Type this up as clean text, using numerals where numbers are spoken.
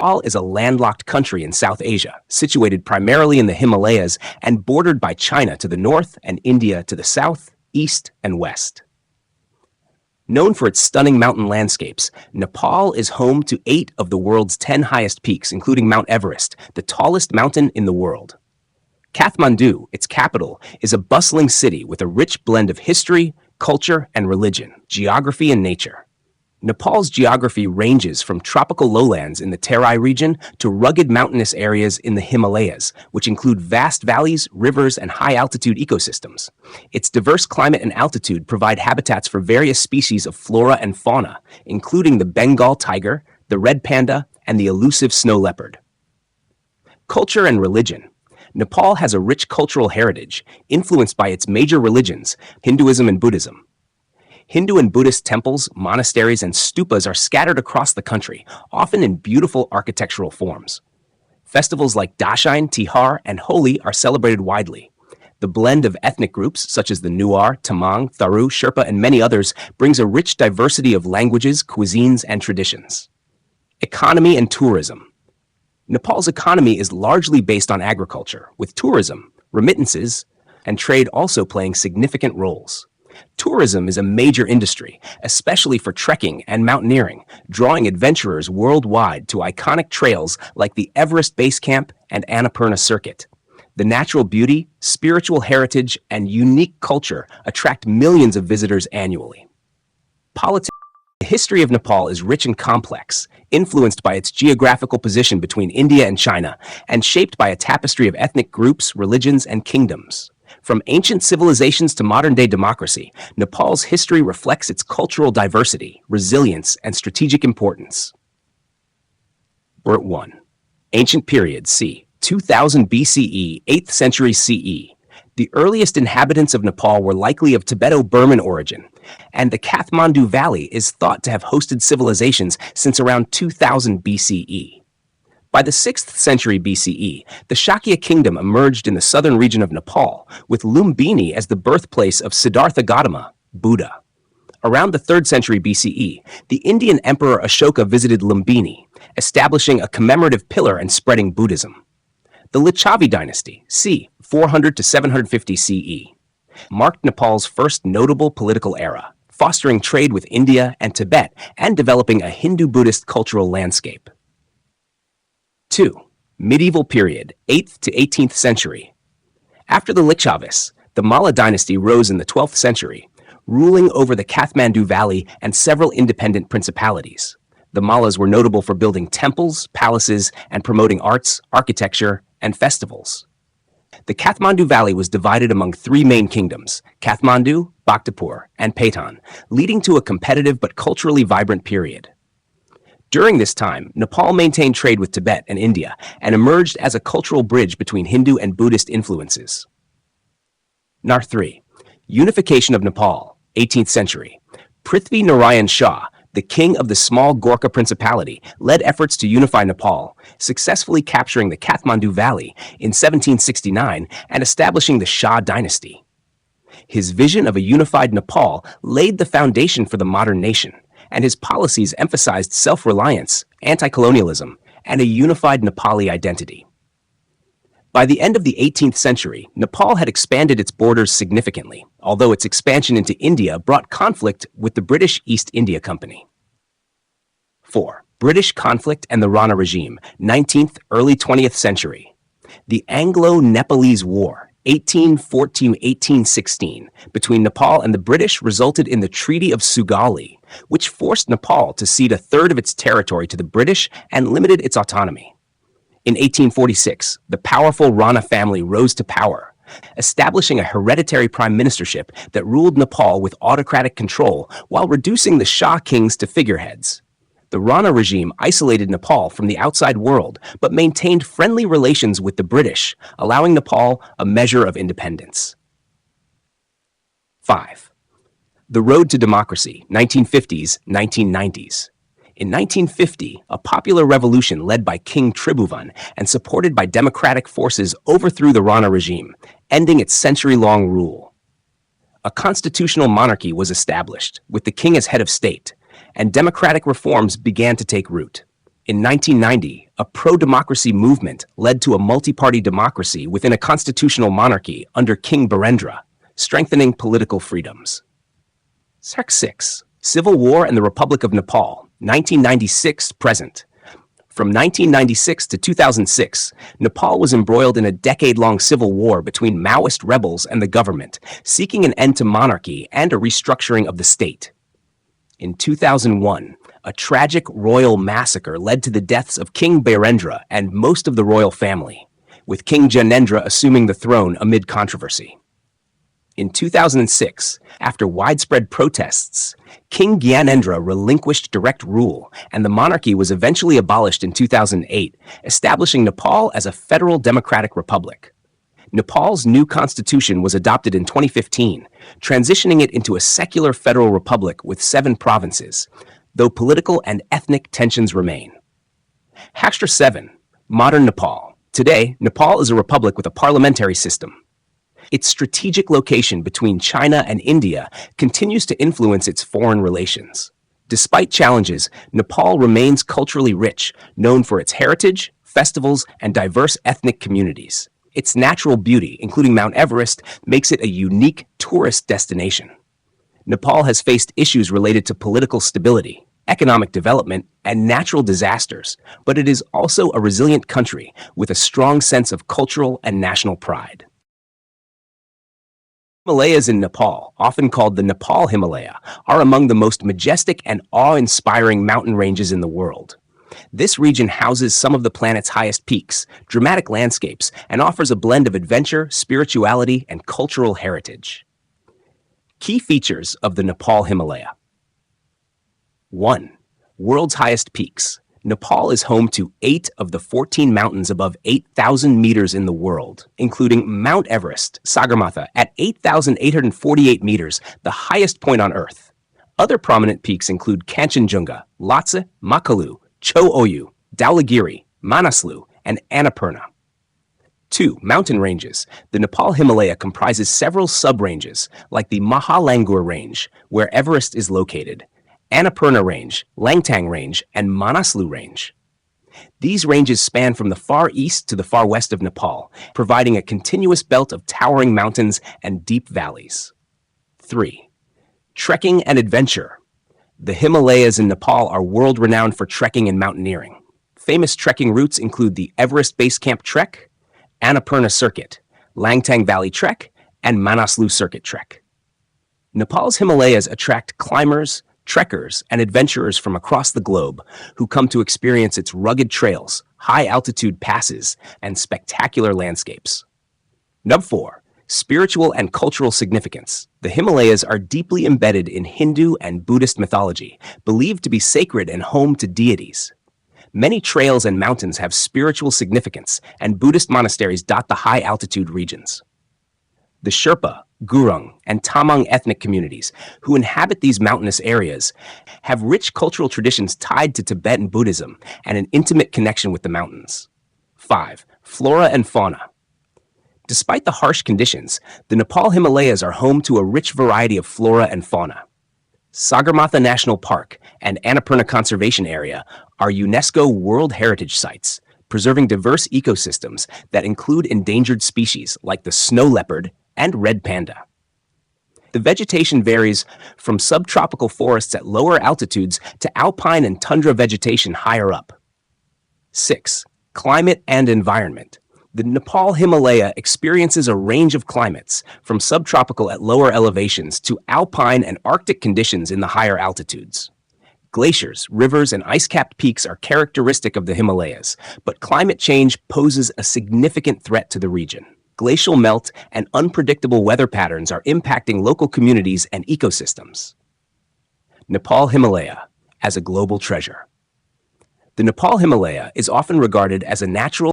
Nepal is a landlocked country in South Asia, situated primarily in the Himalayas and bordered by China to the north and India to the south, east, and west. Known for its stunning mountain landscapes, Nepal is home to 8 of the world's 10 highest peaks, including Mount Everest, the tallest mountain in the world. Kathmandu, its capital, is a bustling city with a rich blend of history, culture, and religion, geography, and nature. Nepal's geography ranges from tropical lowlands in the Terai region to rugged mountainous areas in the Himalayas, which include vast valleys, rivers, and high-altitude ecosystems. Its diverse climate and altitude provide habitats for various species of flora and fauna, including the Bengal tiger, the red panda, and the elusive snow leopard. Culture and religion. Nepal has a rich cultural heritage, influenced by its major religions, Hinduism and Buddhism. Hindu and Buddhist temples, monasteries, and stupas are scattered across the country, often in beautiful architectural forms. Festivals like Dashain, Tihar, and Holi are celebrated widely. The blend of ethnic groups, such as the Nuar, Tamang, Tharu, Sherpa, and many others, brings a rich diversity of languages, cuisines, and traditions. Economy and tourism. Nepal's economy is largely based on agriculture, with tourism, remittances, and trade also playing significant roles. Tourism is a major industry, especially for trekking and mountaineering, drawing adventurers worldwide to iconic trails like the Everest Base Camp and Annapurna Circuit. The natural beauty, spiritual heritage, and unique culture attract millions of visitors annually. Politics. The history of Nepal is rich and complex, influenced by its geographical position between India and China, and shaped by a tapestry of ethnic groups, religions, and kingdoms. From ancient civilizations to modern-day democracy, Nepal's history reflects its cultural diversity, resilience, and strategic importance. Burt 1. Ancient period c. 2000 BCE, 8th century CE. The earliest inhabitants of Nepal were likely of Tibeto-Burman origin, and the Kathmandu Valley is thought to have hosted civilizations since around 2000 BCE. By the 6th century BCE, the Shakya kingdom emerged in the southern region of Nepal, with Lumbini as the birthplace of Siddhartha Gautama, Buddha. Around the 3rd century BCE, the Indian emperor Ashoka visited Lumbini, establishing a commemorative pillar and spreading Buddhism. The Licchavi dynasty, c. 400 to 750 CE, marked Nepal's first notable political era, fostering trade with India and Tibet and developing a Hindu-Buddhist cultural landscape. 2. Medieval period, 8th to 18th century. After the Licchavis, the Malla dynasty rose in the 12th century, ruling over the Kathmandu Valley and several independent principalities. The Mallas were notable for building temples, palaces, and promoting arts, architecture, and festivals. The Kathmandu Valley was divided among 3 main kingdoms, Kathmandu, Bhaktapur, and Patan, leading to a competitive but culturally vibrant period. During this time, Nepal maintained trade with Tibet and India and emerged as a cultural bridge between Hindu and Buddhist influences. Nar 3. Unification of Nepal, 18th century. Prithvi Narayan Shah, the king of the small Gorkha Principality, led efforts to unify Nepal, successfully capturing the Kathmandu Valley in 1769 and establishing the Shah dynasty. His vision of a unified Nepal laid the foundation for the modern nation, and his policies emphasized self-reliance, anti-colonialism, and a unified Nepali identity. By the end of the 18th century, Nepal had expanded its borders significantly, although its expansion into India brought conflict with the British East India Company. 4. British conflict and the Rana regime, 19th, early 20th century. The Anglo-Nepalese War, 1814-1816, between Nepal and the British resulted in the Treaty of Sugauli, which forced Nepal to cede a third of its territory to the British and limited its autonomy. In 1846, the powerful Rana family rose to power, establishing a hereditary prime ministership that ruled Nepal with autocratic control while reducing the Shah kings to figureheads. The Rana regime isolated Nepal from the outside world, but maintained friendly relations with the British, allowing Nepal a measure of independence. 5. The Road to Democracy, 1950s, 1990s. In 1950, a popular revolution led by King Tribhuvan and supported by democratic forces overthrew the Rana regime, ending its century-long rule. A constitutional monarchy was established, with the king as head of state, and democratic reforms began to take root. In 1990, a pro-democracy movement led to a multi-party democracy within a constitutional monarchy under King Birendra, strengthening political freedoms. 6. Civil War and the Republic of Nepal, 1996-present. From 1996 to 2006, Nepal was embroiled in a decade-long civil war between Maoist rebels and the government, seeking an end to monarchy and a restructuring of the state. In 2001, a tragic royal massacre led to the deaths of King Birendra and most of the royal family, with King Gyanendra assuming the throne amid controversy. In 2006, after widespread protests, King Gyanendra relinquished direct rule, and the monarchy was eventually abolished in 2008, establishing Nepal as a federal democratic republic. Nepal's new constitution was adopted in 2015, transitioning it into a secular federal republic with 7 provinces, though political and ethnic tensions remain. 7. Modern Nepal. Today, Nepal is a republic with a parliamentary system. Its strategic location between China and India continues to influence its foreign relations. Despite challenges, Nepal remains culturally rich, known for its heritage, festivals, and diverse ethnic communities. Its natural beauty, including Mount Everest, makes it a unique tourist destination. Nepal has faced issues related to political stability, economic development, and natural disasters, but it is also a resilient country with a strong sense of cultural and national pride. Himalayas in Nepal, often called the Nepal Himalaya, are among the most majestic and awe-inspiring mountain ranges in the world. This region houses some of the planet's highest peaks, dramatic landscapes, and offers a blend of adventure, spirituality, and cultural heritage. Key features of the Nepal Himalaya. 1. World's highest peaks. Nepal is home to 8 of the 14 mountains above 8,000 meters in the world, including Mount Everest, Sagarmatha, at 8,848 meters, the highest point on Earth. Other prominent peaks include Kanchenjunga, Lhotse, Makalu, Cho Oyu, Dhaulagiri, Manaslu, and Annapurna. 2. Mountain ranges. The Nepal Himalaya comprises several sub-ranges, like the Mahalangur Range, where Everest is located, Annapurna Range, Langtang Range, and Manaslu Range. These ranges span from the far east to the far west of Nepal, providing a continuous belt of towering mountains and deep valleys. 3. Trekking and adventure. The Himalayas in Nepal are world-renowned for trekking and mountaineering. Famous trekking routes include the Everest Base Camp Trek, Annapurna Circuit, Langtang Valley Trek, and Manaslu Circuit Trek. Nepal's Himalayas attract climbers, trekkers, and adventurers from across the globe who come to experience its rugged trails, high-altitude passes, and spectacular landscapes. 4. Spiritual and cultural significance. The Himalayas are deeply embedded in Hindu and Buddhist mythology, believed to be sacred and home to deities. Many trails and mountains have spiritual significance, and Buddhist monasteries dot the high-altitude regions. The Sherpa, Gurung, and Tamang ethnic communities, who inhabit these mountainous areas, have rich cultural traditions tied to Tibetan Buddhism and an intimate connection with the mountains. 5. Flora and fauna. Despite the harsh conditions, the Nepal Himalayas are home to a rich variety of flora and fauna. Sagarmatha National Park and Annapurna Conservation Area are UNESCO World Heritage Sites, preserving diverse ecosystems that include endangered species like the snow leopard and red panda. The vegetation varies from subtropical forests at lower altitudes to alpine and tundra vegetation higher up. 6. Climate and environment. The Nepal Himalaya experiences a range of climates, from subtropical at lower elevations to alpine and Arctic conditions in the higher altitudes. Glaciers, rivers, and ice-capped peaks are characteristic of the Himalayas, but climate change poses a significant threat to the region. Glacial melt and unpredictable weather patterns are impacting local communities and ecosystems. Nepal Himalaya as a global treasure. The Nepal Himalaya is often regarded as a natural